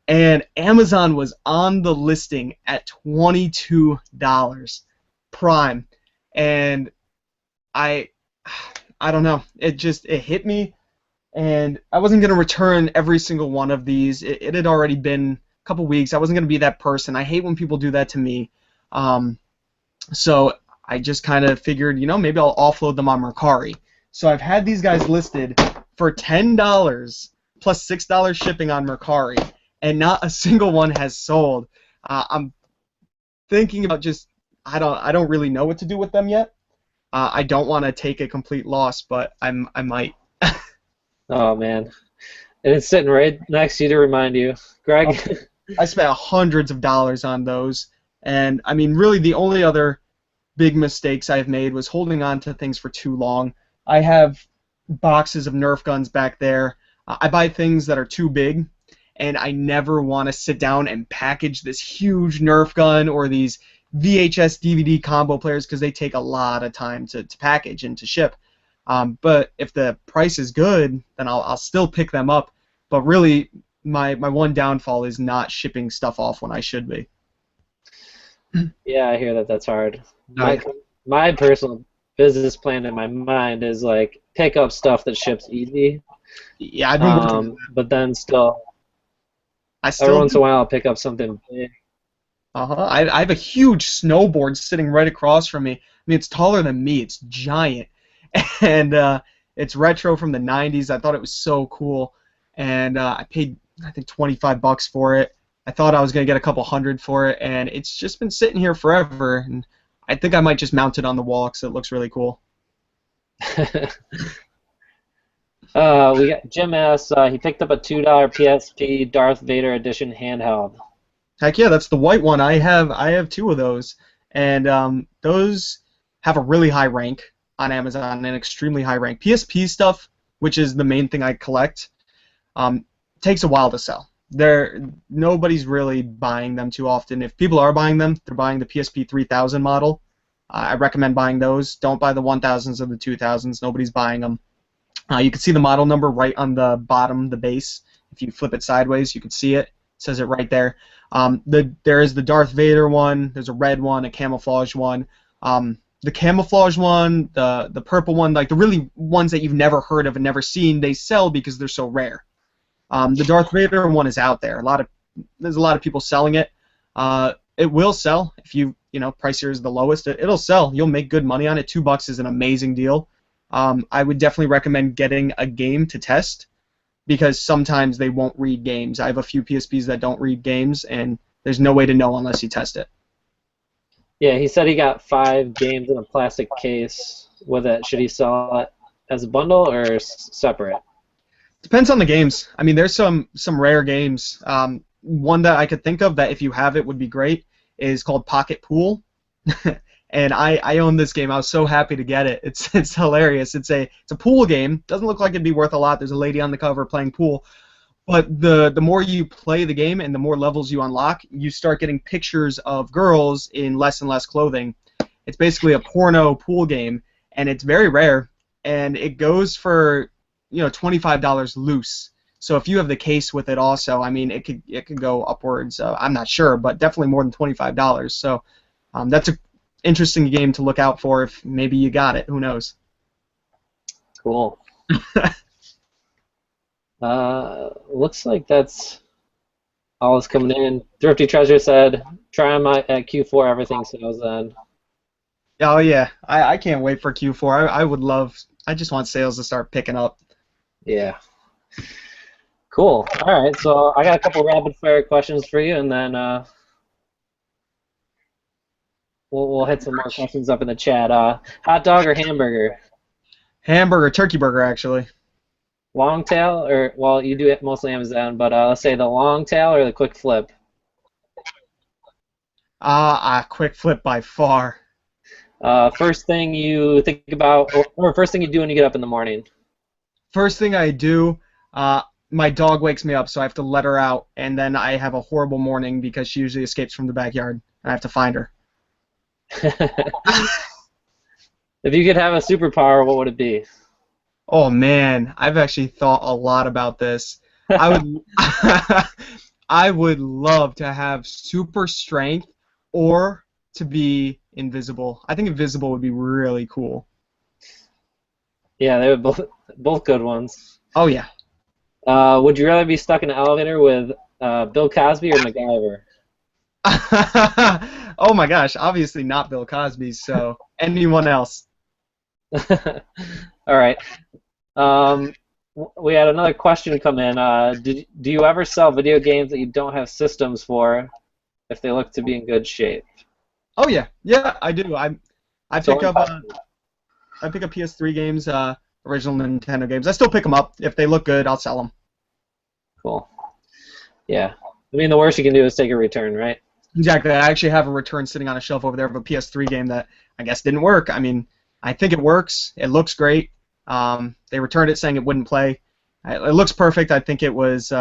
and Amazon was on the listing at $22 Prime, and I don't know. It hit me, and I wasn't gonna return every single one of these. It had already been a couple weeks. I wasn't gonna be that person. I hate when people do that to me. So I just kind of figured, maybe I'll offload them on Mercari. So I've had these guys listed for $10 plus $6 shipping on Mercari, and not a single one has sold. I'm thinking about just I don't really know what to do with them yet. I don't want to take a complete loss, but I might. Oh man, and it's sitting right next to you to remind you, Greg. I spent hundreds of dollars on those, and I mean, really, the only other big mistakes I've made was holding on to things for too long. I have boxes of Nerf guns back there. I buy things that are too big, and I never want to sit down and package this huge Nerf gun or these VHS DVD combo players because they take a lot of time to package and to ship. But if the price is good, then I'll still pick them up. But really, my one downfall is not shipping stuff off when I should be. Yeah, I hear that. That's hard. Right. My personal business plan in my mind is like pick up stuff that ships easy. Yeah, I've been working on that. But then still, I every once in a while I'll pick up something big. I have a huge snowboard sitting right across from me. I mean, it's taller than me. It's giant, and it's retro from the '90s. I thought it was so cool, and I paid I think $25 for it. I thought I was gonna get a couple hundred for it, and it's just been sitting here forever. And I think I might just mount it on the wall because it looks really cool. We got Jim asks, he picked up a $2 PSP Darth Vader edition handheld. Heck yeah, that's the white one. I have two of those, and those have a really high rank on Amazon, an extremely high rank. PSP stuff, which is the main thing I collect, takes a while to sell. Nobody's really buying them too often. If people are buying them, they're buying the PSP 3000 model. I recommend buying those. Don't buy the 1000s or the 2000s. Nobody's buying them. You can see the model number right on the bottom, the base. If you flip it sideways, you can see it. It says it right there. There is the Darth Vader one. There's a red one, a camouflage one. The camouflage one, the purple one, like the really ones that you've never heard of and never seen, they sell because they're so rare. The Darth Vader one is out there. There's a lot of people selling it. It will sell if price here is the lowest. It'll sell. You'll make good money on it. $2 is an amazing deal. I would definitely recommend getting a game to test because sometimes they won't read games. I have a few PSPs that don't read games, and there's no way to know unless you test it. Yeah, he said he got 5 games in a plastic case with it. Should he sell it as a bundle or separate? Depends on the games. I mean, there's some rare games. One that I could think of that if you have it would be great is called Pocket Pool. And I own this game. I was so happy to get it. It's hilarious. It's a pool game. Doesn't look like it'd be worth a lot. There's a lady on the cover playing pool. But the more you play the game and the more levels you unlock, you start getting pictures of girls in less and less clothing. It's basically a porno pool game, and it's very rare. And it goes for $25 loose. So if you have the case with it also, I mean, it could go upwards. I'm not sure, but definitely more than $25. So that's a interesting game to look out for if maybe you got it. Who knows? Cool. Looks like that's all that's coming in. Thrifty Treasure said, try them at Q4, everything sells then. Oh, yeah. I can't wait for Q4. I just want sales to start picking up. Yeah. Cool. All right, so I got a couple rapid-fire questions for you, and then we'll hit some more questions up in the chat. Hot dog or hamburger? Hamburger, turkey burger, actually. Long tail, or, well, you do it mostly Amazon, but let's say the long tail or the quick flip? Quick flip by far. First thing you think about, or first thing you do when you get up in the morning? First thing I do, my dog wakes me up, so I have to let her out, and then I have a horrible morning because she usually escapes from the backyard, and I have to find her. If you could have a superpower, what would it be? Oh man, I've actually thought a lot about this. I would I would love to have super strength or to be invisible. I think invisible would be really cool. Yeah, they were both good ones. Oh yeah. Would you rather be stuck in an elevator with Bill Cosby or MacGyver? Oh my gosh, obviously not Bill Cosby, so anyone else. All right. Um, we had another question come in. Do you ever sell video games that you don't have systems for if they look to be in good shape? Oh yeah, yeah, I do. I So pick up I pick up PS3 games, original Nintendo games. I still pick them up if they look good. I'll sell them. cool. Yeah. I mean, the worst you can do is take a return, right? Exactly. I actually have a return sitting on a shelf over there of a PS3 game that I guess didn't work. I mean, I think it works. It looks great. They returned it saying it wouldn't play. It looks perfect. I think it was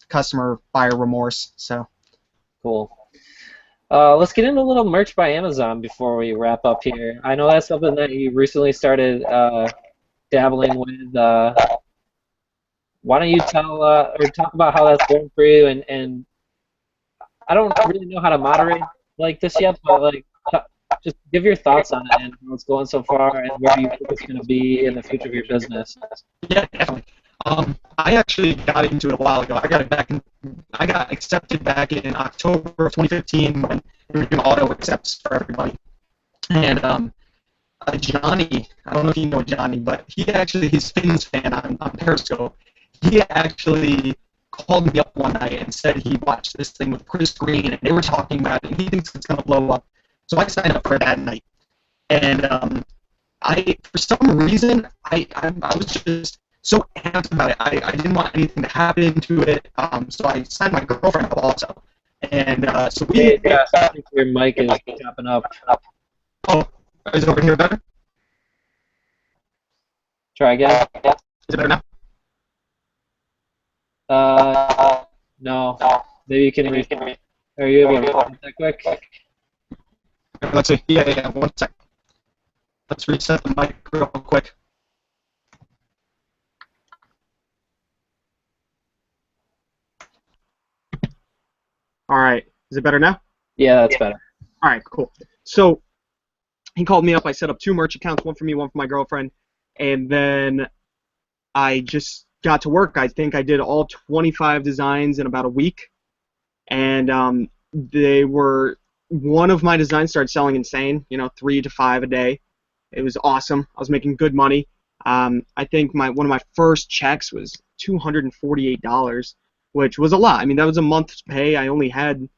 customer buyer remorse. So. Cool. Let's get into a little merch by Amazon before we wrap up here. I know that's something that you recently started dabbling with. Why don't you tell or talk about how that's going for you? And I don't really know how to moderate like this yet, but like just give your thoughts on it and how it's going so far and where you think it's going to be in the future of your business. Yeah, definitely. I actually got into it a while ago. I got accepted back in October of 2015 when we were doing auto accepts for everybody. And Johnny, I don't know if you know Johnny, but he's Finn's fan on Periscope. He actually called me up one night and said he watched this thing with Chris Green and they were talking about it and he thinks it's going to blow up. So I signed up for it that night. And for some reason, I was just so amped about it. I didn't want anything to happen to it. So I signed my girlfriend up also. And so we. Hey, Josh, I think your mic is chopping up. Oh, is it over here better? Try again. Is it better now? No. Maybe you can are you able to repeat that quick? Let's see. Yeah. 1 sec. Let's reset the mic real quick. All right. Is it better now? Yeah, that's better. All right, cool. So he called me up. I set up 2 merch accounts, one for me, one for my girlfriend, and then I just got to work. I think I did all 25 designs in about a week, and one of my designs started selling insane. 3 to 5 a day. It was awesome. I was making good money. I think one of my first checks was $248, which was a lot. I mean, that was a month's pay. I only had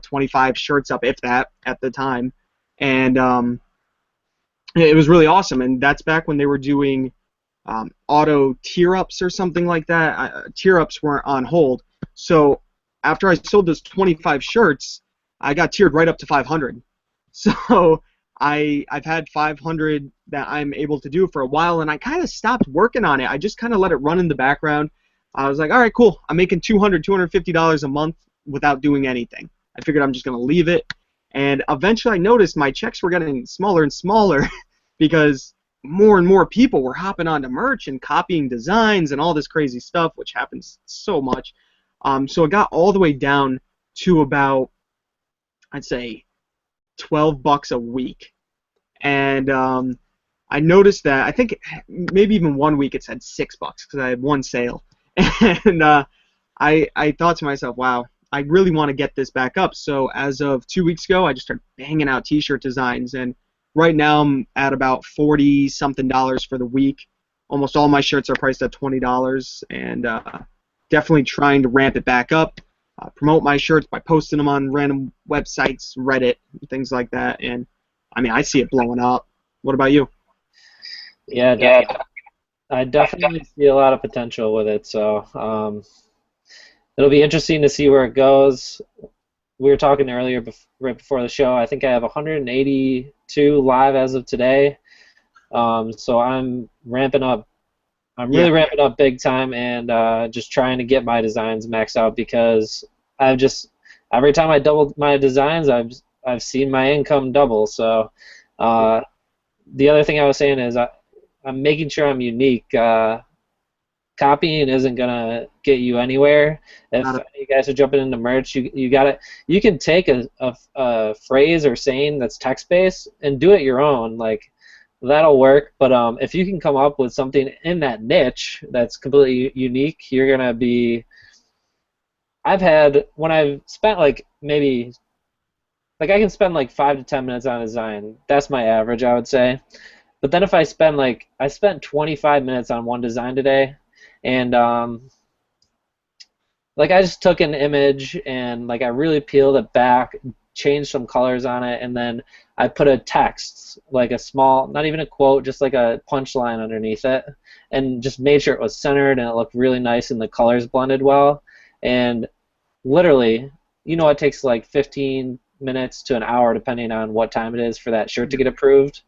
25 shirts up, if that, at the time, and it was really awesome. And that's back when they were doing auto tier-ups or something like that. Tier-ups weren't on hold. So after I sold those 25 shirts, I got tiered right up to 500. So I've had 500 that I'm able to do for a while, and I kind of stopped working on it. I just kind of let it run in the background. I was like, all right, cool. I'm making $250 a month without doing anything. I figured I'm just going to leave it. And eventually I noticed my checks were getting smaller and smaller because more and more people were hopping onto merch and copying designs and all this crazy stuff, which happens so much. So it got all the way down to about, I'd say, $12 a week. And I noticed that I think maybe even one week it said $6 because I had one sale. And I thought to myself, wow, I really want to get this back up. So as of 2 weeks ago, I just started banging out t-shirt designs. And right now I'm at about $40-something for the week. Almost all my shirts are priced at $20. And definitely trying to ramp it back up. Promote my shirts by posting them on random websites, Reddit, things like that. And I mean, I see it blowing up. What about you? Yeah, definitely. I definitely see a lot of potential with it, so it'll be interesting to see where it goes. We were talking earlier, right before the show. I think I have 182 live as of today, so I'm ramping up. I'm really ramping up big time, and just trying to get my designs maxed out because every time I double my designs, I've seen my income double. So the other thing I was saying is I'm making sure I'm unique. Copying isn't gonna get you anywhere. If you guys are jumping into merch, you got it. You can take a phrase or saying that's text based and do it your own. Like that'll work. But if you can come up with something in that niche that's completely unique, you're gonna be. When I've spent like maybe like I can spend like 5 to 10 minutes on a design. That's my average, I would say. But then if I spend like I spent 25 minutes on one design today, and like I just took an image and like I really peeled it back, changed some colors on it, and then I put a text, like a small, not even a quote, just like a punchline underneath it, and just made sure it was centered and it looked really nice and the colors blended well. And literally, it takes like 15 minutes to an hour depending on what time it is for that shirt to get approved.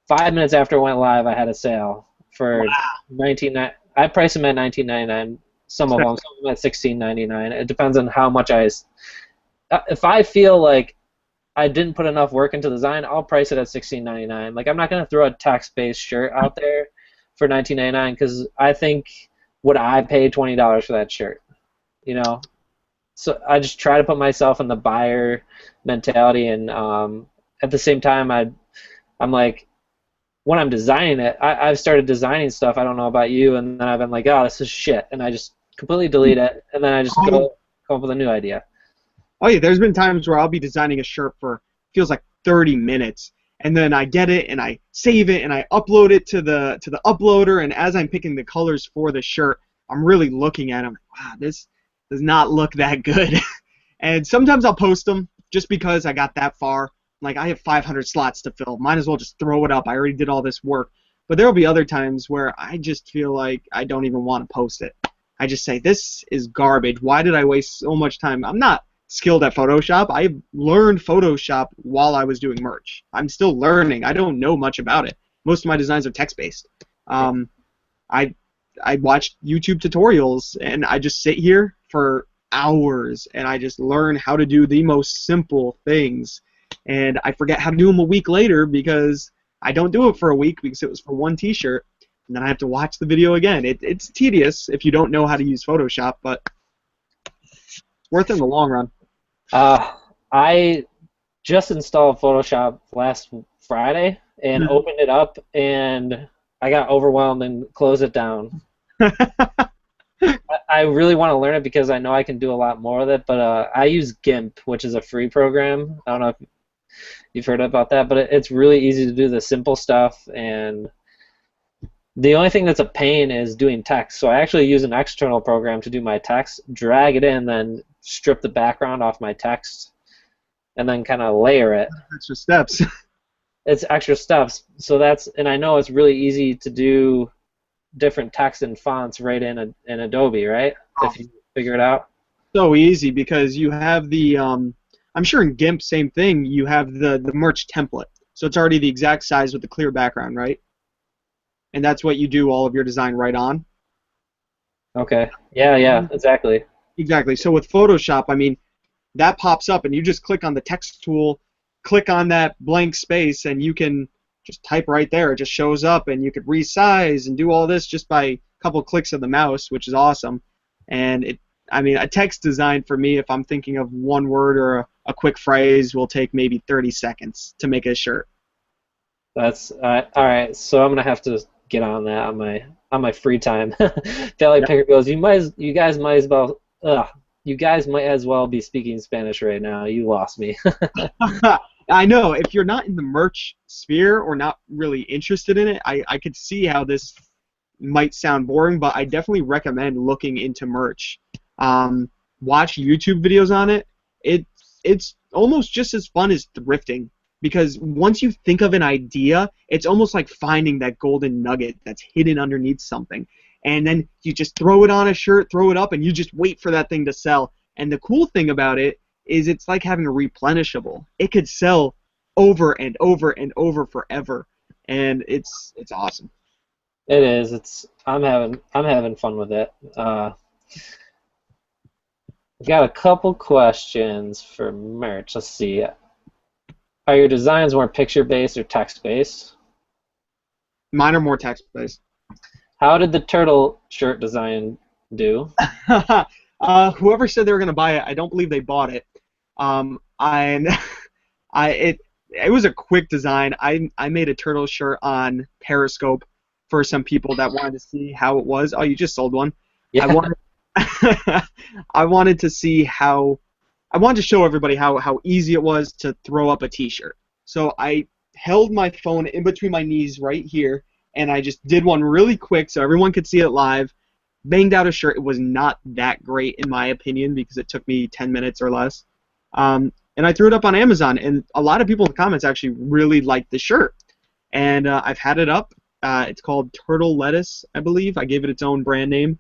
5 minutes after it went live, I had a sale for Wow. 19. I priced them at 19.99. Some of them at 16.99. It depends on how much if I feel like I didn't put enough work into the design, I'll price it at 16.99. Like I'm not gonna throw a text-based shirt out there for 19.99 because I think would I pay $20 for that shirt? So I just try to put myself in the buyer mentality, and at the same time, I'm like, when I'm designing it, I've started designing stuff. I don't know about you, and then I've been like, oh, this is shit, and I just completely delete it, and then I just go come up with a new idea. Oh yeah, there's been times where I'll be designing a shirt for feels like 30 minutes, and then I get it and I save it and I upload it to the uploader, and as I'm picking the colors for the shirt, I'm really looking at them. Wow, this does not look that good. And sometimes I'll post them just because I got that far. Like I have 500 slots to fill. Might as well just throw it up. I already did all this work. But there will be other times where I just feel like I don't even want to post it. I just say, this is garbage. Why did I waste so much time? I'm not skilled at Photoshop. I learned Photoshop while I was doing merch. I'm still learning. I don't know much about it. Most of my designs are text-based. I watch YouTube tutorials, and I just sit here for hours, and I just learn how to do the most simple things. And I forget how to do them a week later because I don't do it for a week because it was for one t-shirt, and then I have to watch the video again. It's tedious if you don't know how to use Photoshop, but it's worth it in the long run. I just installed Photoshop last Friday and opened it up, and I got overwhelmed and closed it down. I really want to learn it because I know I can do a lot more with it, but I use GIMP, which is a free program. I don't know if you've heard about that, but it's really easy to do the simple stuff, and the only thing that's a pain is doing text. So I actually use an external program to do my text, drag it in, then strip the background off my text, and then kind of layer it. Extra steps. It's extra steps. So and I know it's really easy to do different text and fonts right in Adobe, right? If you figure it out. So easy because you have the I'm sure in GIMP same thing. You have the merch template, so it's already the exact size with the clear background, right? And that's what you do all of your design right on. Okay. Yeah, exactly. Exactly. So with Photoshop, I mean, that pops up, and you just click on the text tool, click on that blank space, and you can just type right there. It just shows up, and you could resize and do all this just by a couple clicks of the mouse, which is awesome. And a text design for me, if I'm thinking of one word or a quick phrase, will take maybe 30 seconds to make a shirt. That's all right. So I'm gonna have to get on that on my free time. Valley Picker goes, you guys might as well be speaking Spanish right now. You lost me. I know. If you're not in the merch sphere or not really interested in it, I could see how this might sound boring, but I definitely recommend looking into merch. Watch YouTube videos on it. It's almost just as fun as thrifting, because once you think of an idea, it's almost like finding that golden nugget that's hidden underneath something. And then you just throw it on a shirt, throw it up, and you just wait for that thing to sell. And the cool thing about it is it's like having a replenishable. It could sell over and over and over forever, and it's awesome. It is. I'm having fun with it. Got a couple questions for merch. Let's see. Are your designs more picture-based or text-based? Mine are more text-based. How did the turtle shirt design do? Whoever said they were going to buy it, I don't believe they bought it. It was a quick design. I made a turtle shirt on Periscope for some people that wanted to see how it was. Oh, you just sold one. Yeah. I wanted to see how I wanted to show everybody how easy it was to throw up a T-shirt. So I held my phone in between my knees right here, and I just did one really quick so everyone could see it live. Banged out a shirt. It was not that great in my opinion because it took me 10 minutes or less. And I threw it up on Amazon, and a lot of people in the comments actually really liked the shirt. And I've had it up. It's called Turtle Lettuce, I believe. I gave it its own brand name.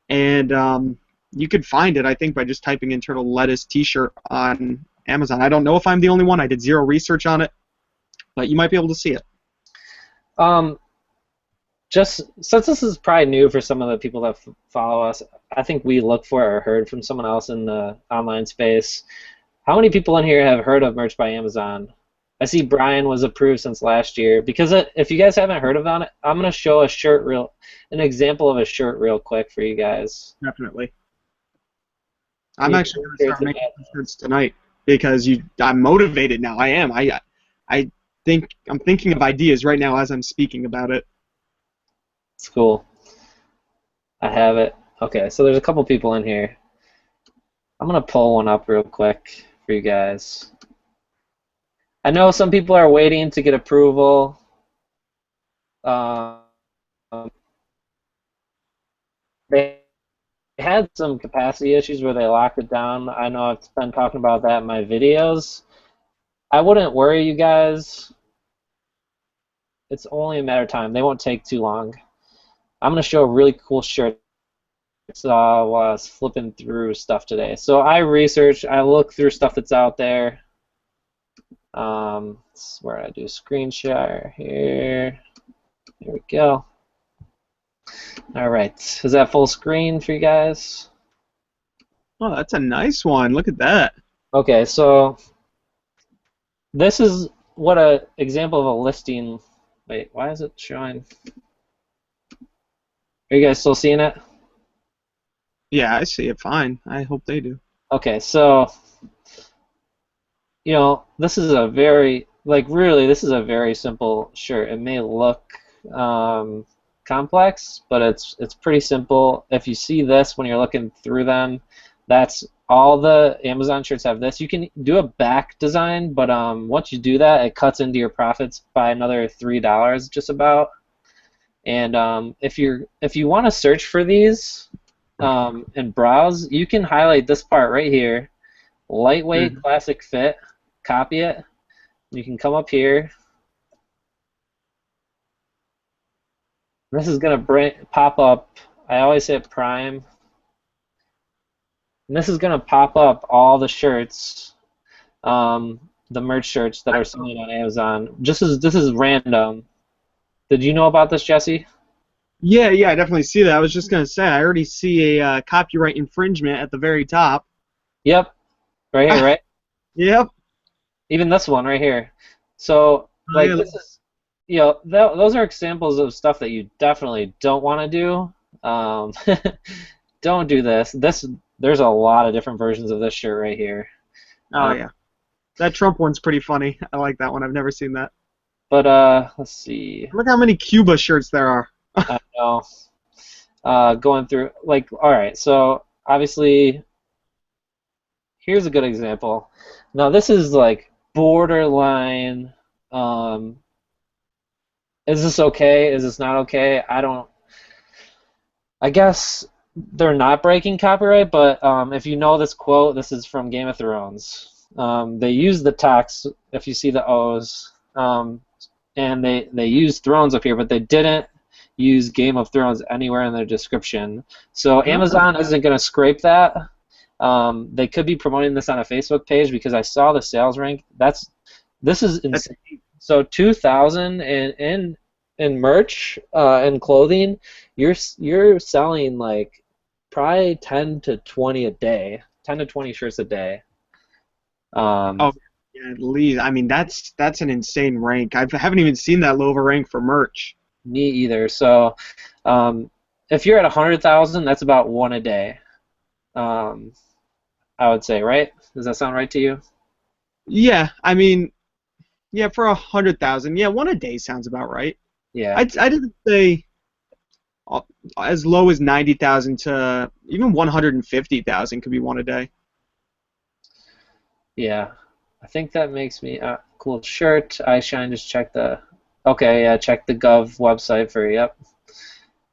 And you could find it, I think, by just typing in Turtle Lettuce T-shirt on Amazon. I don't know if I'm the only one. I did zero research on it, but you might be able to see it. Just since this is probably new for some of the people that follow us, I think we look for or heard from someone else in the online space. How many people in here have heard of Merch by Amazon? I see Brian was approved since last year. Because if you guys haven't heard of it, I'm going to show an example of a shirt real quick for you guys. Definitely. I'm actually going to start making shirts tonight because I'm motivated now. I am. I think I'm thinking of ideas right now as I'm speaking about it. It's cool. I have it. Okay, so there's a couple people in here. I'm going to pull one up real quick for you guys. I know some people are waiting to get approval. They had some capacity issues where they locked it down. I know I've been talking about that in my videos. I wouldn't worry, you guys. It's only a matter of time. They won't take too long. I'm going to show a really cool shirt while I was flipping through stuff today. So I look through stuff that's out there. Where I do screen share here. Here we go. All right, is that full screen for you guys? Oh, that's a nice one. Look at that. Okay, so this is what an example of a listing. Wait, why is it showing? Are you guys still seeing it? Yeah, I see it fine. I hope they do. Okay, so this is a very this is a very simple shirt. It may look complex, but it's pretty simple. If you see this when you're looking through them, that's all the Amazon shirts have this. You can do a back design, but once you do that, it cuts into your profits by another $3 just about. And if you want to search for these and browse, you can highlight this part right here, lightweight classic fit, copy it. You can come up here. This is going to pop up. I always say Prime. And this is going to pop up all the shirts, the merch shirts that are selling on Amazon. This is random. Did you know about this, Jesse? Yeah, I definitely see that. I was just going to say, I already see a copyright infringement at the very top. Yep. Right here, right? Yep. Even this one right here. So, this is, those are examples of stuff that you definitely don't want to do. Don't do this. There's a lot of different versions of this shirt right here. Oh, yeah. That Trump one's pretty funny. I like that one. I've never seen that. But, let's see. Look how many Cuba shirts there are. I know. Going through, all right, so obviously, here's a good example. Now, this is borderline. Is this okay? Is this not okay? I guess they're not breaking copyright, but if you know this quote, this is from Game of Thrones. They use the text, if you see the O's, and they use Thrones up here, but they didn't use Game of Thrones anywhere in their description. So Amazon isn't going to scrape that. They could be promoting this on a Facebook page because I saw the sales rank. This is insane. So 2,000 in merch and clothing, you're selling probably 10 to 20 a day, 10 to 20 shirts a day. Oh, yeah, at least. I mean, that's an insane rank. I haven't even seen that low of a rank for merch. Me either. So if you're at 100,000, that's about one a day. I would say, right? Does that sound right to you? Yeah, I mean, yeah, for 100,000, yeah, one a day sounds about right. Yeah. I didn't say as low as 90,000 to even 150,000 could be one a day. Yeah, I think that makes me cool shirt. I shine. Just check the. Okay, yeah, check the Gov website for yep.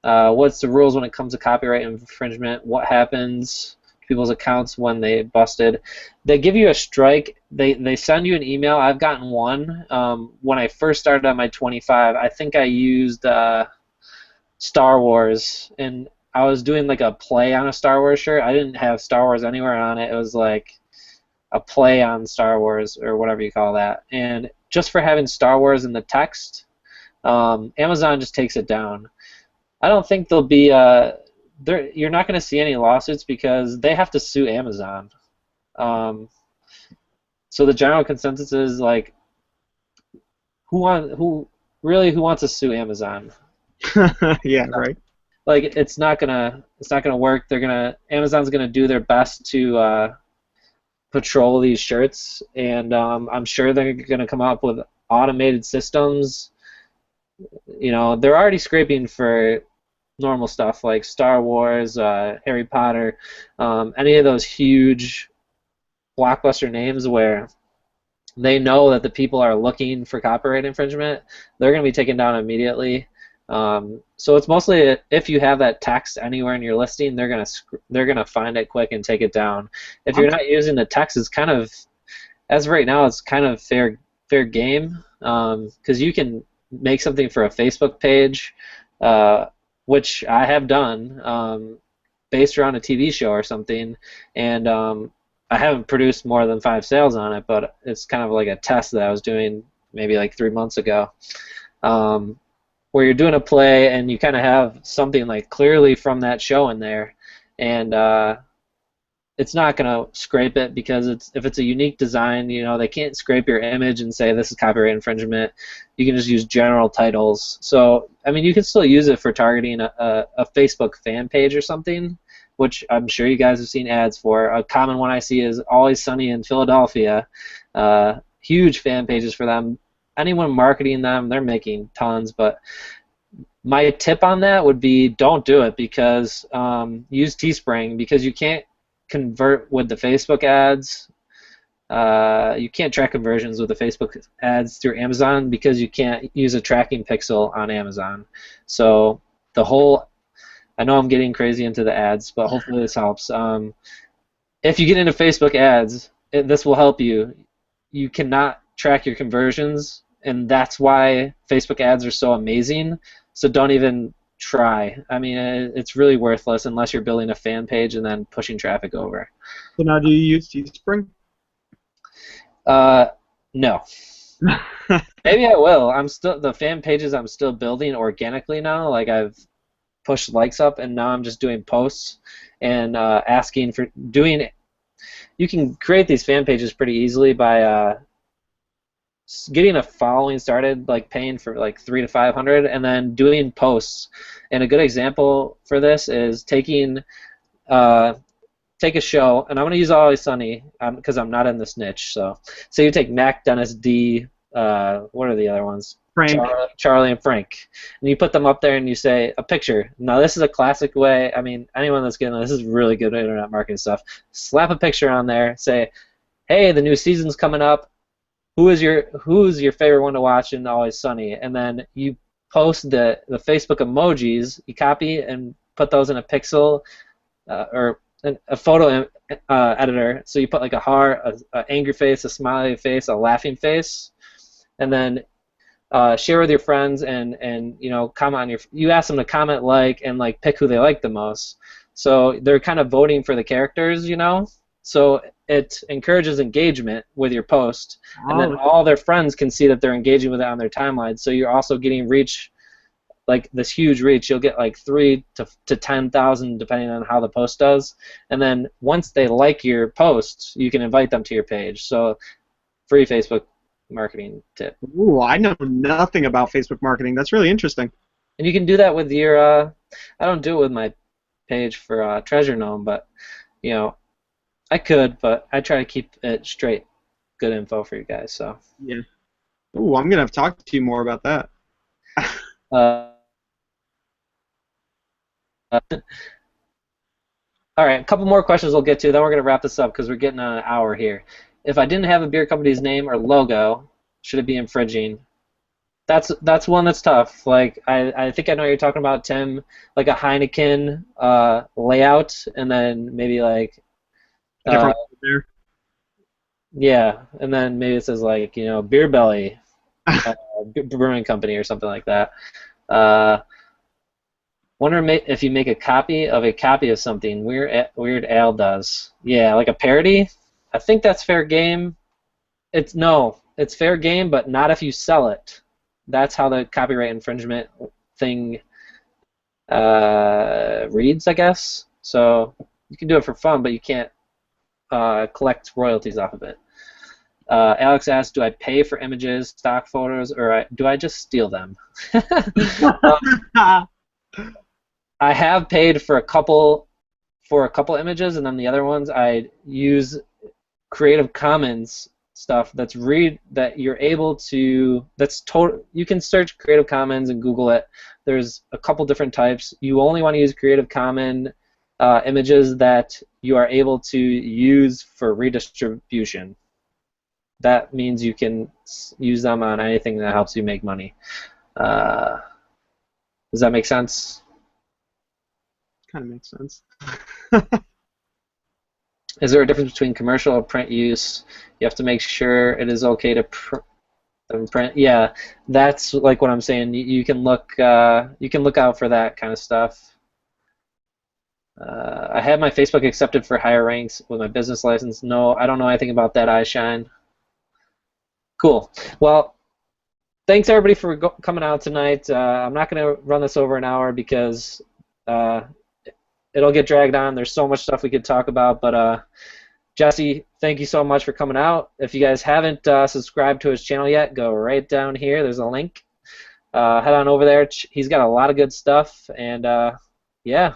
What's the rules when it comes to copyright infringement? What happens to people's accounts when they busted? They give you a strike. They send you an email. I've gotten one. When I first started on my 25, I think I used Star Wars, and I was doing like a play on a Star Wars shirt. I didn't have Star Wars anywhere on it. It was like a play on Star Wars or whatever you call that. And just for having Star Wars in the text, Amazon just takes it down. I don't think there'll be you're not going to see any lawsuits because they have to sue Amazon. Um, so the general consensus is like, who wants to sue Amazon? Yeah, right. Like it's not gonna work. Amazon's gonna do their best to patrol these shirts, and I'm sure they're gonna come up with automated systems. You know, they're already scraping for normal stuff like Star Wars, Harry Potter, any of those huge blockbuster names where they know that the people are looking for copyright infringement. They're going to be taken down immediately. So it's mostly if you have that text anywhere in your listing, they're gonna find it quick and take it down. If you're not using the text, it's kind of as of right now, it's kind of fair game because you can make something for a Facebook page, which I have done, based around a TV show or something, and I haven't produced more than 5 sales on it, but it's kind of like a test that I was doing maybe like 3 months ago, where you're doing a play and you kind of have something like clearly from that show in there, and it's not going to scrape it because if it's a unique design, you know, they can't scrape your image and say this is copyright infringement. You can just use general titles. So, I mean, you can still use it for targeting a Facebook fan page or something, which I'm sure you guys have seen ads for. A common one I see is Always Sunny in Philadelphia. Huge fan pages for them. Anyone marketing them, they're making tons, but my tip on that would be don't do it because use Teespring because you can't convert with the Facebook ads. You can't track conversions with the Facebook ads through Amazon because you can't use a tracking pixel on Amazon. So I know I'm getting crazy into the ads, but hopefully this helps. If you get into Facebook ads, this will help you. You cannot track your conversions, and that's why Facebook ads are so amazing. So don't even try. I mean, it's really worthless unless you're building a fan page and then pushing traffic over. So now, do you use Teespring? No. Maybe I will. The fan pages I'm still building organically now. Like I've pushed likes up, and now I'm just doing posts and asking for doing. You can create these fan pages pretty easily by getting a following started, like paying for like 300 to 500, and then doing posts. And a good example for this is take a show, and I'm going to use Always Sunny because I'm not in this niche. So you take Mac, Dennis, D, what are the other ones? Frank. Charlie and Frank. And you put them up there and you say a picture. Now this is a classic way. I mean, anyone that's getting this is really good internet marketing stuff. Slap a picture on there. Say, hey, the new season's coming up. Who's your favorite one to watch in Always Sunny? And then you post the Facebook emojis. You copy and put those in a pixel or a photo editor. So you put like a heart, an angry face, a smiley face, a laughing face, and then share with your friends and you know comment on you ask them to comment and like pick who they like the most. So they're kind of voting for the characters, you know. So it encourages engagement with your post, and then all their friends can see that they're engaging with it on their timeline. So you're also getting reach, like this huge reach. You'll get like 3 to 10,000 depending on how the post does. And then once they like your post, you can invite them to your page. So free Facebook marketing tip. Ooh, I know nothing about Facebook marketing. That's really interesting. And you can do that with your. I don't do it with my page for Treasure Gnome, but you know, I could, but I try to keep it straight, good info for you guys. So. Yeah. Ooh, I'm gonna have to talk to you more about that. All right, a couple more questions we'll get to, then we're going to wrap this up because we're getting on an hour here. if I didn't have a beer company's name or logo, should it be infringing? That's one that's tough. Like I think I know what you're talking about, Tim. Like a Heineken layout, and then maybe like A uh, different there. yeah, and then maybe it says like Beer Belly Brewing Company or something like that. Uh, Wonder if you make a copy of something. Weird Al does. Yeah, like a parody. I think that's fair game. It's fair game, but not if you sell it. That's how the copyright infringement thing reads, I guess. So you can do it for fun, but you can't collect royalties off of it. Alex asked, do I pay for images, stock photos, or do I just steal them? I have paid for a couple images, and then the other ones I use Creative Commons stuff that you're able to you can search Creative Commons and Google it. There's a couple different types. You only want to use Creative Commons images that you are able to use for redistribution. That means you can use them on anything that helps you make money. Does that make sense? Kind of makes sense. Is there a difference between commercial or print use? You have to make sure it is okay to print. Yeah, that's like what I'm saying. You can look out for that kind of stuff. I have my Facebook accepted for higher ranks with my business license. No, I don't know anything about that, iShine. Cool. Well, thanks everybody for coming out tonight. I'm not going to run this over an hour because it'll get dragged on. There's so much stuff we could talk about, but Jesse, thank you so much for coming out. If you guys haven't subscribed to his channel yet, go right down here. There's a link. Head on over there. He's got a lot of good stuff, and yeah.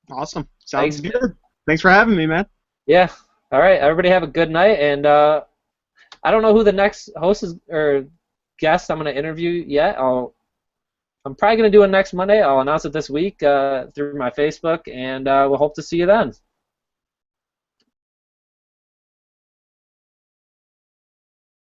Awesome. Sounds good. Thanks for having me, man. Yeah. All right. Everybody have a good night, and I don't know who the next host is or guest I'm going to interview yet. I'm probably going to do it next Monday. I'll announce it this week through my Facebook, and we'll hope to see you then.